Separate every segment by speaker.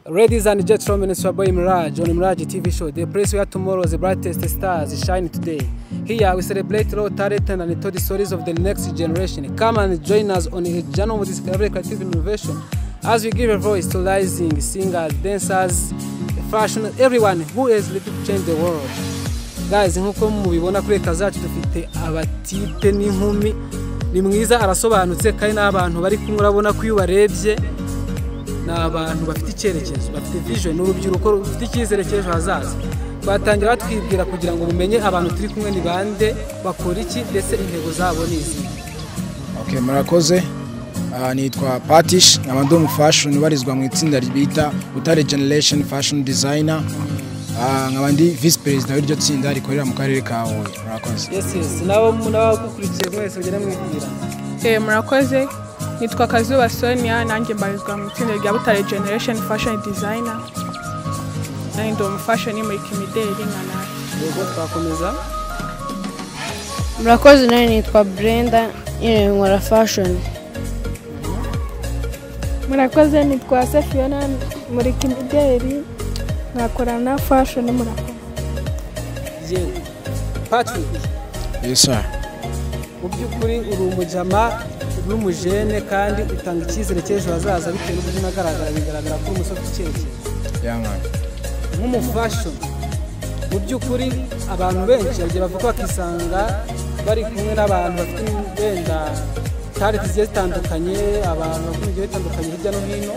Speaker 1: Ladies and gentlemen, it's your boy Mirage on Mirage TV show, the place where tomorrow's brightest stars shine today. Here we celebrate raw talent and tell the stories of the next generation. Come and join us on a journey of discovery, creative innovation as we give a voice to rising singers, dancers, fashion, everyone who is ready to change the world. Guys, nkuko mubibona kuri kazacu dufite abatipe n'inkumi ni mwiza arasobanutse kandi n'abantu bari kumurabona ko iyo barebye n'abantu bafite icyerekezo, bafite vision n'urubyiruko rufite icyizere cy'ejo hazaza. Batangira batwibwira kugira ngo mumenye abantu turi kumwe ni bande, bakora iki ndetse intego zabo nizi.
Speaker 2: Okay, murakoze. Nitwa Patish, nkaba mu fashion barizwa mu itsinda ribita Butare Generation Fashion Designer. Nkaba ndi vice president w'iryo tsinda rikorera mu karere ka Huye. Murakoze.
Speaker 1: Yes, nabo munabakurikiye mwese ugera mwibwira.
Speaker 3: Murakoze. Nitwa Kazuba Sonia, nanjye mbarizwa mu itsinda rya Butare Generation Fashion Designer. Ndi mu fashion muri Kimideli nkana.
Speaker 1: Yego twakomeza.
Speaker 4: Murakoze, nayo nitwa Brenda, nkora fashion.
Speaker 5: Murakoze, nitwa Safiona muri Kimideli, nakora na fashion murakoze.
Speaker 1: Yego. Patrick.
Speaker 2: Yes sir.
Speaker 1: Mu by'ukuri uri umujama n'umujene kandi utanga icyizere cy'ejo hazaza bitewe n'uburyo nagaragara bigaragara ko umusore ufite
Speaker 2: Yeah man.
Speaker 1: Mu fashion mu by'ukuri abantu benshi bagiye bavuga bakisanga bari kumwe n'abantu bafite wenda talent zigiye zitandukanye, abantu bagiye batandukanye hirya no hino.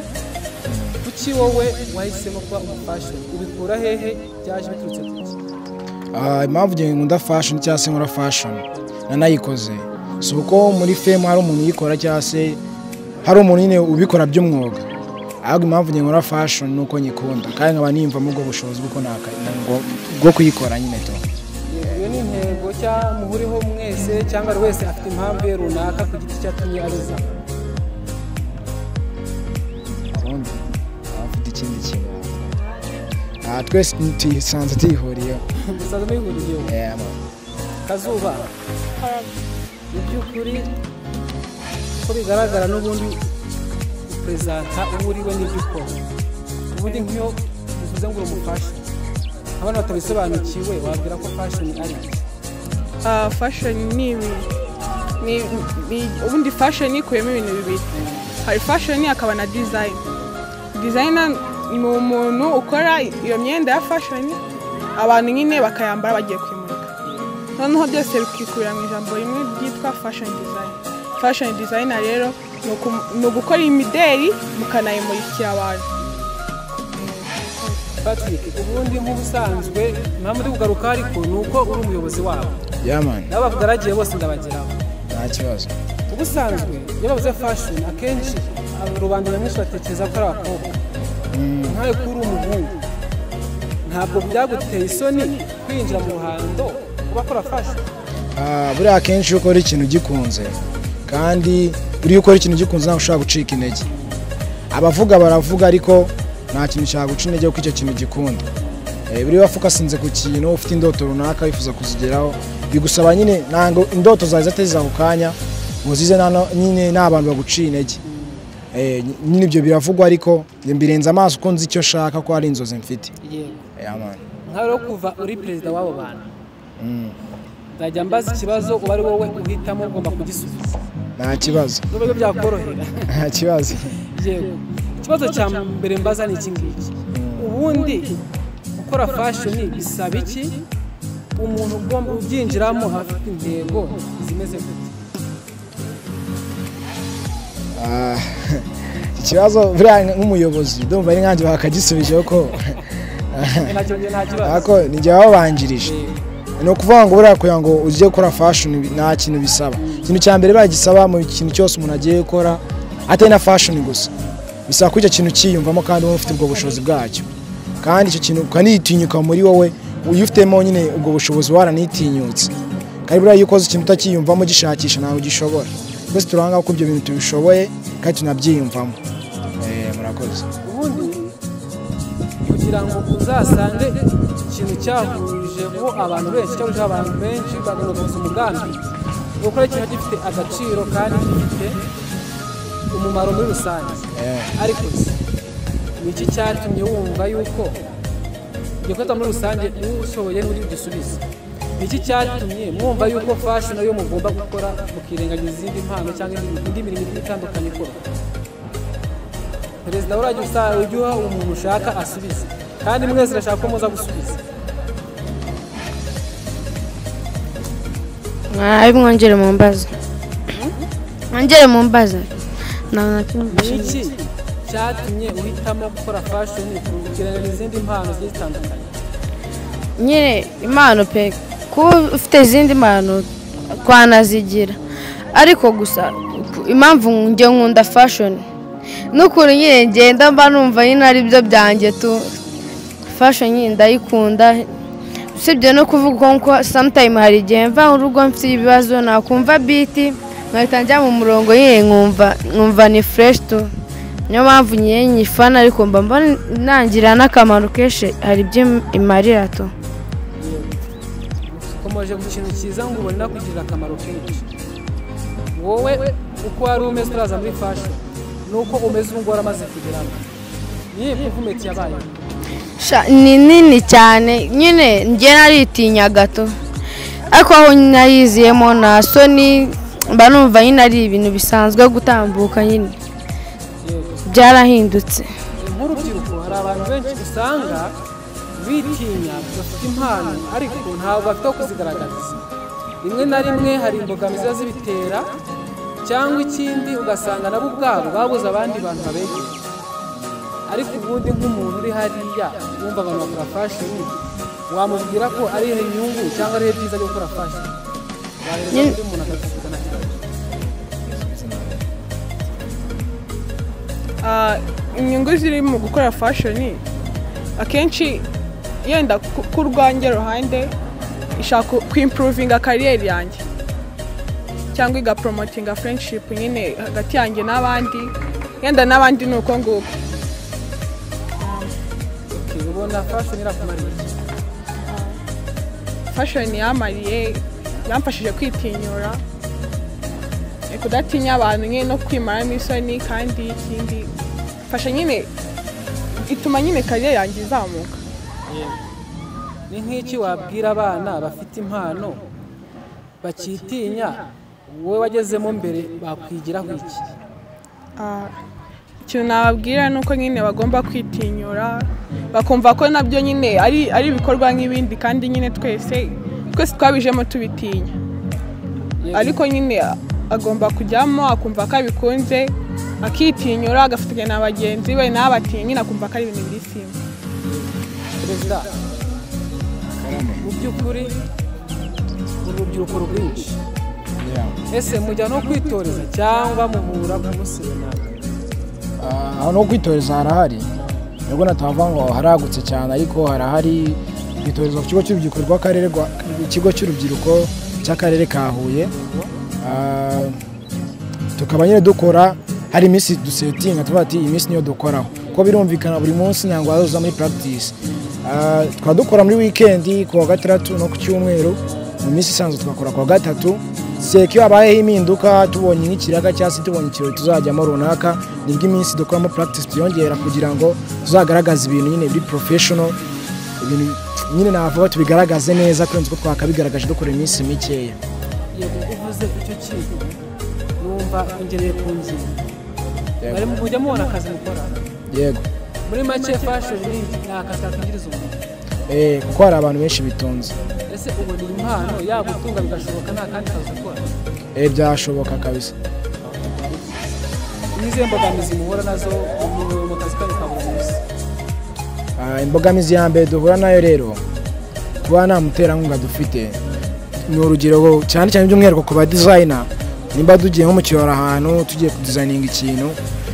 Speaker 1: Kuki wowe wahisemo kuba mu fashion? Ubikura hehe? Byaje biturutse kuki?
Speaker 2: Impamvu ngiye nkunda fashion cyangwa se nkora fashion nanayikoze. Si uko muri fame hari umuntu uyikora cyangwa se hari umuntu nyine ubikora by'umwuga. Ahubwo impamvu ngiye nkora fashion nuko nyikunda kandi nkaba niyumvamo ubwo bushobozi bwo kuyikora nyine to.
Speaker 1: Iyo ni intego cyangwa muhuriho mwese cyangwa buri wese afite impamvu ye runaka ku giti cyatumye ariza.
Speaker 2: Ubundi afite ikindi kintu. Twese tuyisanze tuyihuriyeho.
Speaker 1: Musanze mwihuriyeho.
Speaker 2: Yeah man.
Speaker 1: Kazuba. Mu by'ukuri ko bigaragara n'ubundi presenta uburiwe n'iby'ukora. Ubundi nk'iyo bivuze ngo umufashe abana batabisobanukiwe wabwira ko fashion ari
Speaker 3: Fashion ni ubundi fashion ikuyemo ibintu bibiri. Hari fashion akaba na design. Designer ni umuntu ukora iyo myenda ya fashion abantu nyine bakayambara bagiye kwimurika. Noneho byose bikikubira mu ijambo rimwe ryitwa fashion design. Fashion designer rero ni ugukora imideli mukanayimurikira abantu.
Speaker 1: Patrick, ubundi nk'ubusanzwe impamvu ndi kugaruka ariko nuko uri umuyobozi wabo.
Speaker 2: Yeah man.
Speaker 1: N'abagaragiye bose ndabageraho.
Speaker 2: Nta kibazo.
Speaker 1: Ubusanzwe iyo bavuze fashion akenshi rubanda nyamwinshi batekereza ko ari abakobwa. Nkawe kuri umuhungu ntabwo byaguteye isoni kwinjira mu ruhando bakora fashion?
Speaker 2: Buriya akenshi iyo ukora ikintu gikunze kandi buriya ukora ikintu gikunze ntabwo ushobora gucika intege. Abavuga baravuga ariko nta kintu cyaguca intege kuko icyo kintu gikunda. Buriya wafokasinze ku kintu ufite indoto runaka wifuza kuzigeraho bigusaba nyine ntango indoto zawe zateza ku kanya ngo zize nyine n'abantu baguciye intege. Nyine ibyo biravugwa ariko mbirenza amaso uko nzi icyo nshaka ko ari inzozi mfite. Yeah man.
Speaker 1: Nk'aho kuva uri president w'abo bantu. Ndajya mbaza ikibazo uba ari wowe uhitamo ugomba kugisubiza.
Speaker 2: Nta kibazo.
Speaker 1: Nubwo byakorohera.
Speaker 2: Nta kibazo.
Speaker 1: Yego. Ikibazo cya mbere mbaza ni iki ngiki. Ubundi gukora fashion bisaba iki? Umuntu ugomba ubyinjiramo afite intego zimeze gute?
Speaker 2: Ikibazo buriya nk'umuyobozi ndumva ari nkanjye bakagisubije ko ako nijye wabanjirije. No kuvuga ngo buriya kugira ngo ujye gukora fashion nta kintu bisaba. Ikintu cya mbere bagisaba mu kintu cyose umuntu agiye gukora atari na fashion gusa. Bisaba ko icyo kintu cyiyumvamo kandi wowe ufite ubwo bushobozi bwacyo. Kandi icyo kintu ukanitinyuka muri wowe iyo ufitemo nyine ubwo bushobozi waranitinyutse. Kandi buriya iyo ukoze ikintu utakiyumvamo gishakisha ntawe ugishobora. Twese turanga ko ibyo bintu tubishoboye kandi tunabyiyumvamo. Murakoze.
Speaker 1: Ubundi kugira ngo uzasange ikintu cyahurije ko abantu benshi cyangwa abantu benshi baganoza umugambi gukora ikintu gifite agaciro kandi gifite umumaro muri rusange. Ariko ni iki cyatumye wumva yuko gifata muri rusange ushoboye n'uri gisubiza ni iki cyatumye mwumva yuko fashion nayo mugomba gukora mukirengagiza izindi mpano cyangwa indi mirimo itandukanye ikora perezida urajya uha umuntu ushaka asubiza kandi mwese urashaka ko muza gusubiza
Speaker 4: mwongere mu mbaza
Speaker 1: iki cyatumye uhitamo gukora fashion ukirengagiza izindi mpano zitandukanye
Speaker 4: nyine impano pe kuba ufite izindi mpano twanazigira ariko gusa impamvu njye nkunda fashion n'ukuntu nyine ngenda mba numva nyine ari byo byanjye tu fashion nyine ndayikunda usibye no kuvuga ko sometime hari igihe mva urugo mfite ibibazo nakumva beat nkahita njya mu murongo nyine nkumva ni fresh tu niyo mpamvu nyine nyifana ariko mba nangira n'akamaro kenshi hari ibyo imarira tu
Speaker 1: ukomeje ku kintu cyiza ngo ubone nakugirira akamaro kenshi wowe uko wari umeze uraza muri fashion nuko umeze ubu ngubu waramaze kugeramo niyo improvement yabaye
Speaker 4: ni nini cyane nyine njye naritinya gato ariko aho nayiziyemo na soni mba numva nyine ari ibintu bisanzwe gutambuka nyine byarahindutse
Speaker 1: nk'urubyiruko hari abantu benshi usanga bitinya bafite impano ariko ntabwo bafite kuzigaragaza rimwe na rimwe hari imbogamizi ziba zibitera cyangwa ikindi ugasanga nabo ubwabo babuze abandi bantu babegera ariko ubundi nk'umuntu uri hariya wumva abantu bakora fashion wamubwira ko ari inyungu cyangwa ari byiza byo gukora fashion undi muntu akabisubiza nta kibazo
Speaker 3: inyungu ziri mu gukora fashion akenshi yenda ku rwanjye ruhande ishaka kwimprovinga career yanjye cyangwa igapromotinga friendship nyine hagati yanjye n'abandi yenda n'abandi nuko nguko
Speaker 1: ubona fashion irakumariye
Speaker 3: fashion yamariye yamfashije kwitinyura kudatinya abantu nyine no kwimaramo isoni kandi ikindi fasha nyine ituma nyine career yanjye izamuka
Speaker 1: ni nk'iki wabwira abana bafite impano bakitinya wowe wagezemo mbere bakwigiraho iki
Speaker 3: ikintu nababwira ni uko nyine bagomba kwitinyura bakumva ko nabyo nyine ari ibikorwa nk'ibindi kandi nyine twese twabijemo tubitinya ariko nyine agomba kujyamo akumva ko abikunze akitinyura agafatanya na bagenzi be n'abatinya nyine akumva ko ari ibintu biri simba
Speaker 1: perezida mu by'ukuri urubyiruko rwinshi ese mujya no kwitoreza cyangwa muhura ku munsi runaka
Speaker 2: aho no kwitoreza harahari nubwo natavuga ngo haragutse cyane ariko harahari kwitoreza ku kigo cy'urubyiruko rw'akarere ikigo cy'urubyiruko cy'akarere ka Huye tukaba nyine dukora hari iminsi dusetinga tuvuga ati iyi minsi niyo dukoraho kuko birumvikana buri munsi ntabwo waza muri practice tukaba dukora muri weekend ku wa gatandatu no ku cyumweru mu minsi isanzwe twakora ku wa gatatu seko habayeho impinduka tubonye nk'ikiraga cyangwa se tubonye ikirori tuzajyamo runaka nibwo iminsi dukoramo practice tuyongera kugira ngo tuzagaragaze ibintu nyine biri professional ibintu nyine navuga tubigaragaze neza kurenza uko twakabigaragaje dukora iminsi mikeya
Speaker 1: yego uvuze icyo kintu numva ingereye ku ngingo bari mu kujya mubona akazi mukora
Speaker 2: yego
Speaker 1: muri make fashion ni akazi kakingiriza umuntu
Speaker 2: kuko hari abantu benshi bitonze
Speaker 1: ese ubona impano yagutunga bigashoboka nta kandi kazi ukora
Speaker 2: byashoboka kabisa
Speaker 1: nizihe mbogamizi muhura nazo mu kazi kanyu ka buri munsi
Speaker 2: imbogamizi ya mbere duhura nayo rero kuba nta muterankunga dufite ni urugero cyane cyane by'umwihariko ku ba designer nimba tugiye nko mu kirori ahantu tugiye kudizayininga ikintu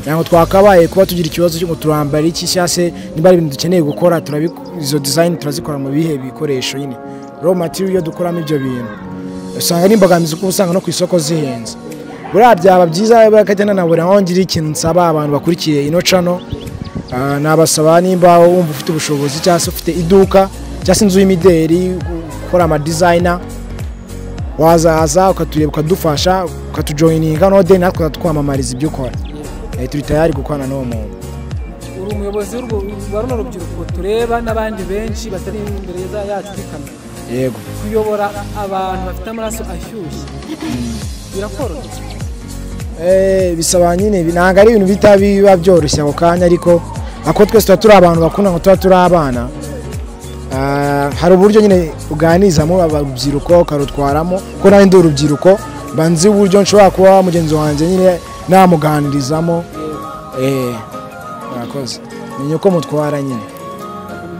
Speaker 2: ntabwo twakabaye kuba tugira ikibazo cyo turambara iki cyangwa se nimba ari ibintu dukeneye gukora izo design turazikora mu bihe bikoresho nyine raw material dukoramo ibyo bintu usanga ari imbogamizi kuko usanga no ku isoko zihenze buriya byaba byiza bakajya nanabura aho ngira ikintu nsaba abantu bakurikiye ino channel nabasaba nimba wumva ufite ubushobozi cyangwa se ufite iduka cyangwa se inzu y'imideri gukora ama designer wazaza ukatureba ukadufasha ukatujoininga no de natwe twamamariza ibyo ukora turi tayari gukorana n'uwo muntu
Speaker 1: uri umuyobozi wa runo rubyiruko tureba n'abandi benshi batari imbere yacu kuri kamera.
Speaker 2: Yego.
Speaker 1: Kuyobora abantu bafite amaraso ashyushye birakoroha.
Speaker 2: Bisaba nyine ntabwo ari ibintu biba byoroshye ako kanya, ariko ako twese tuba turi abantu bakunda ngo tuba turi abana. Hari uburyo nyine uganizamo urubyiruko ukarutwaramo, kuko nawe ndi urubyiruko banzi uburyo nshobora kuba mugenzi wanjye nyine namuganirizamo. Murakoze menye uko mutwara nyine.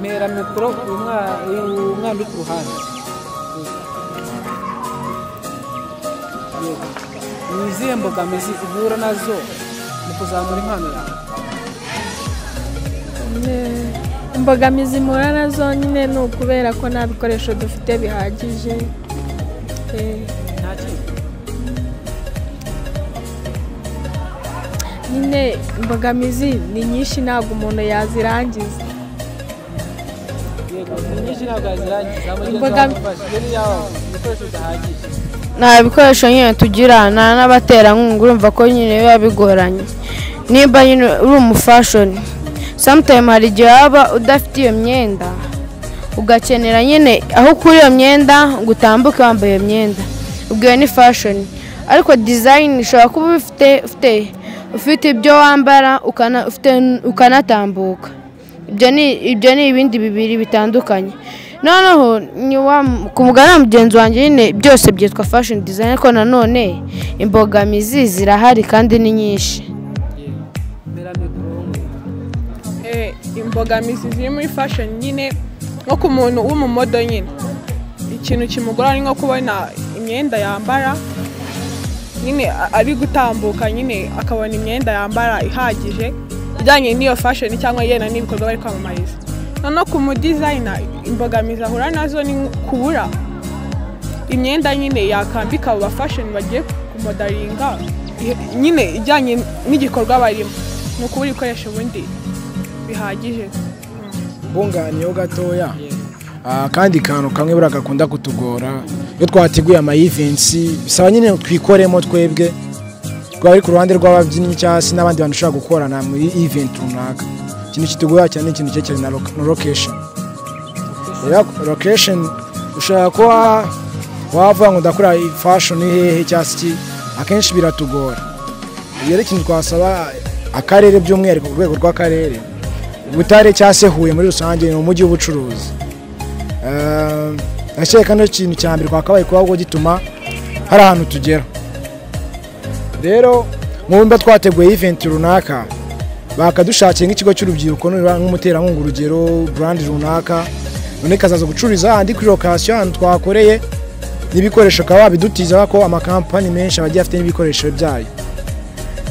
Speaker 1: Mera mikoro umwana uri ku ruhande. Ni izihe mbogamizi uhura nazo mu kuzamura impano yawe?
Speaker 5: Imbogamizi mpura nazo nyine ni ukubera ko nta bikoresho dufite bihagije. Nyine imbogamizi ni nyinshi ntabwo umuntu yazirangiza.
Speaker 4: Nta bikoresho nyine tugira, nta n'abaterankunga, urumva ko nyine biba bigoranye. Niba nyine uri umufashoni, sometimes hari igihe waba udafite iyo myenda ugakenera nyine aho kuri iyo myenda ngo utambuke wambaye iyo myenda, ubwo iyo ni fashion. Ariko design ishobora kuba ufite ibyo wambara ukanatambuka. Ibyo ni ibindi bibiri bitandukanye. Noneho kumugana mugenzi wanjye nyine byose byitwa fashion design, ariko nanone imbogamizi zirahari kandi ni nyinshi.
Speaker 3: Imbogamizi ziri muri fashion nyine nko ku muntu w'umumodo nyine, ikintu kimugora ni nko kubona imyenda yambara nyine ari gutambuka nyine akabona imyenda yambara ihagije ijyanye n'iyo fashion cyangwa yena n'ibikorwa bari kwamamariza. Noneho ku mu designer imbogamizi ahura nazo ni kubura imyenda nyine yakambika abo fashion bagiye kumodaringa nyine ijyanye n'igikorwa barimo, no kubura ibikoresho bundi bihagije.
Speaker 2: Bunganiyeho gatoya, kandi kantu kamwe bura gakunda kutugora iyo twateguye ama events, bisaba nyine twikoremo twebwe twari ku ruhande rw'ababyinnyi cyangwa se n'abandi bantu ushaka gukorana muri event runaka. Ikintu kitugora cyane ikintu cyane na location. Location ushaka kuba wavuga ngo ndakora fashion hehe cyangwa se akenshi biratugora. Iyo ikintu twasaba akarere by'umwihariko ku rwego rw'akarere, Butare cyangwa se Huye muri rusange ni umujyi w'ubucuruzi. Ashaka no kintu cyambere kwakabaye kuba gituma hari ahantu tugera. Rero mwumva twateguye event runaka bakadushakiye nk'ikigo cy'urubyiruko nk'umuterankunga, urugero brand runaka, none kazaza gucururiza andi kuri location ahantu twakoreye n'ibikoresho kaba bidutiza ko amakampani menshi abagiye afite n'ibikoresho byayo.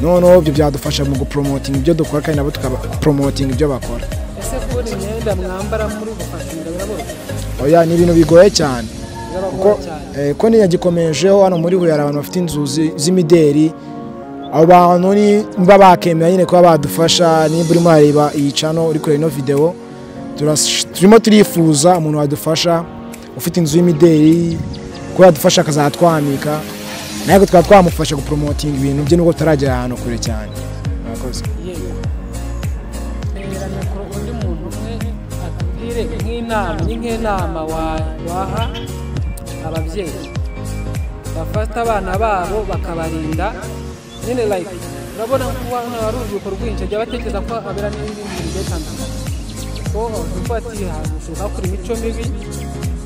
Speaker 2: Noneho ibyo byadufasha mu gupromoting ibyo dukora kandi nabo tukapromoting ibyo bakora.
Speaker 1: Ese kubona imyenda mwambara muri gufashinga biraboroha?
Speaker 2: Oya, ni ibintu bigoye cyane ko niyagikomejeho hano muri Huye abantu bafite inzu z'imideri, abo bantu ni bakemera nyine kuba badufasha. Nimba urimo areba iyi channel uri kureba ino video, turimo turifuza umuntu wadufasha ufite inzu y'imideri ko yadufasha akazatwamika, nayo twaba twamufasha gupromoting ibintu bye nubwo tarajya ahantu kure cyane. Murakoze.
Speaker 1: Undi muntu umwe atubwire nk'inama waha ababyeyi bafata abana babo bakabarinda nyine like urabona nk'abana bari urubyiruko rwinshi ajya batekereza ko abera n'ibindi bintu bitandukanye, ko dufatira ushobora kuri imico mibi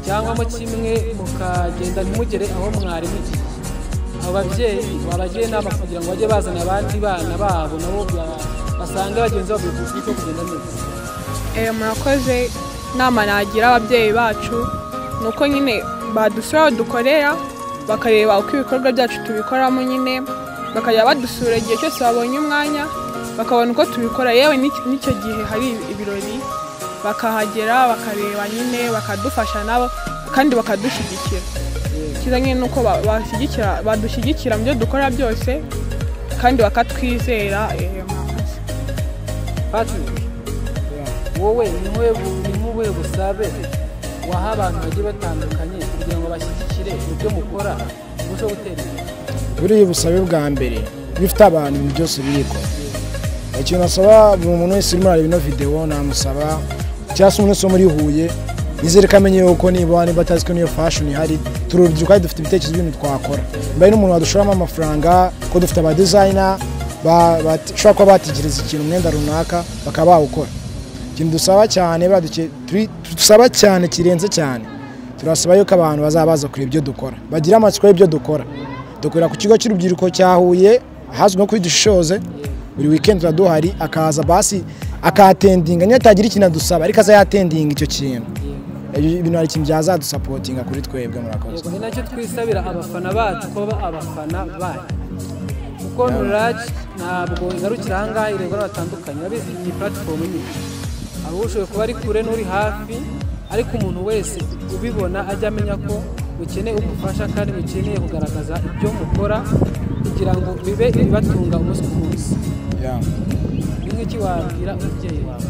Speaker 1: cyangwa mo kimwe mukagenda ntimugere aho mwari mugiye. Abo babyeyi babagiye inama kugira ngo bajye bazana abandi bana babo nabo basange bagenzi babo bifite kugenda neza.
Speaker 3: Murakoze. Inama nagira ababyeyi bacu nuko nyine badusura aho dukorera bakareba uko ibikorwa byacu tubikoramo, nyine bakajya badusura igihe cyose babonye umwanya bakabona uko tubikora, yewe n'icyo gihe hari ibirori bakahagera bakareba nyine bakadufasha nabo kandi bakadushyigikira. Kiza nyine nuko badushyigikira mu byo dukora byose kandi bakatwizera.
Speaker 1: Wowe ni mubuhe busabe waha abantu bagiye batandukanye kugira ngo bashyigikire ibyo mukora ubusho gutera imbere?
Speaker 2: Buri busabe bwa mbere bifite abantu byose biriko ikintu nasaba buri muntu wese urimo areba ino video namusaba cyangwa se umuntu wese wo muri Huye nizere ko amenye yuko niba batazi ko niyo fashion ihari turubyiruka dufite ibitekerezo by'ibintu twakora mbaye n'umuntu wadushoramo amafaranga ko dufite aba designer bashobora kuba bategereza ikintu umwenda runaka bakaba bawukora ikintu dusaba cyane dusaba cyane kirenze cyane turasaba yuko abantu bazabaza kureba ibyo dukora bagira amatsiko y'ibyo dukora dukorera ku kigo cy'urubyiruko cya Huye ahazwi nko kuri Dushoze buri weekend turaduhari akaza basi akatendinga niyo atagira ikintu adusaba ariko azayatendinga icyo kintu ibintu ari ikintu byazadusapotinga kuri twebwe murakoze
Speaker 1: ni nacyo twisabira abafana bacu ko abafana bacu kuko Mirage ntabwo igarukira ahangaha irebwa n'abatandukanye urabizi ni platform nini aho ushoboye kuba ari kure n'uri hafi ariko umuntu wese ubibona ajya amenya ko mukeneye umufasha kandi mukeneye kugaragaza ibyo mukora kugira ngo bibe bibatunga umunsi ku munsi ni nk'iki wabwira umubyeyi wawe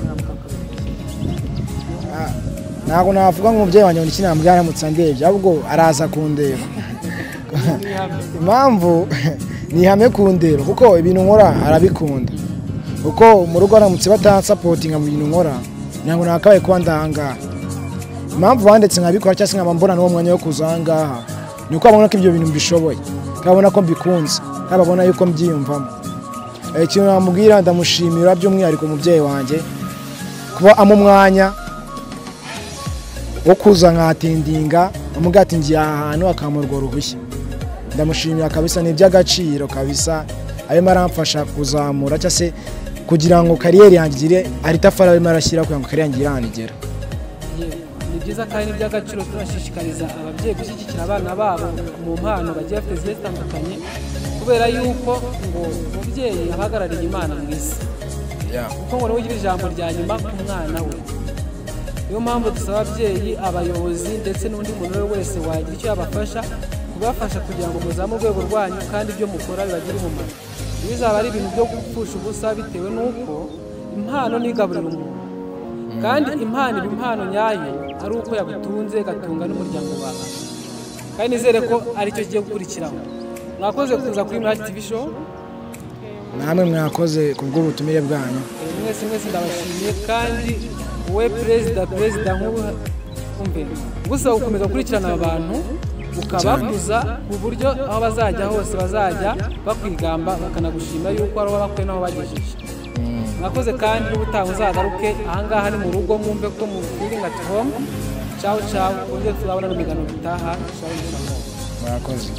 Speaker 2: ntabwo navuga nk'umubyeyi wanjye ngo ikintu byaramutse andebye ahubwo araza kundeba impamvu ni ihame kundeba kuko ibintu nkora arabikunda kuko mu rugo aramutse batansapotinga mu bintu nkora ntabwo nakabaye kuba ndahangaha impamvu bandetse nkabikora cyangwa se nkaba mbona n'uwo mwanya wo kuza ahangaha ni uko babona ko ibyo bintu mbishoboye kabona ko mbikunze kababona yuko mbyiyumvamo ikintu namubwira ndamushimira by'umwihariko umubyeyi wanjye kuba amumwanya wo kuza nkatendinga amubwira ati ngiye ahantu akamurwa uruhushya ndamushimira kabisa ni iby'agaciro kabisa arimo aramfasha kuzamura cyangwa se kugira ngo kariyeri yanjye igire aritafara arimo arashyira kugira ngo kariyeri yanjye iranigera
Speaker 1: ni byiza kandi n'iby'agaciro turashishikariza ababyeyi gushyigikira abana babo mu mpano bagiye bafite zigiye zitandukanye kubera yuko ngo umubyeyi abahagarariye Imana mu isi kuko ngo niwe ugira ijambo rya nyuma ku mwana we niyo mpamvu dusaba ababyeyi abayobozi ndetse n'undi muntu wese wagira icyo yabafasha kubafasha kugira ngo muzamu urwego rwanyu kandi ibyo mukora bibagire umumaro bizaba ari ibintu byo gupfusha ubusa bitewe n'uko impano nigaburira umuntu kandi impano iba impano nyayo ari uko yagutunze gatunga n'umuryango wawe kandi nizere ko aricyo kigiye gukurikiraho mwakoze kuza kuri Mirage TV show
Speaker 2: namwe mwakoze kubw'ubutumire bwanyu
Speaker 1: mwese ndabashimiye kandi wowe perezida nk'ubu umve gusa gukomeza gukurikirana abantu ukabakuza ku buryo aho bazajya hose bazajya bakwigamba bakanagushima yuko ari bakwe naho bagejeje mwakoze kandi n'ubutaha uzagaruke ahangaha ni mu rugo mwumve ko mu feeling at home ciao ciao kongera turabona n'imigano bitaha ciao
Speaker 2: murakoze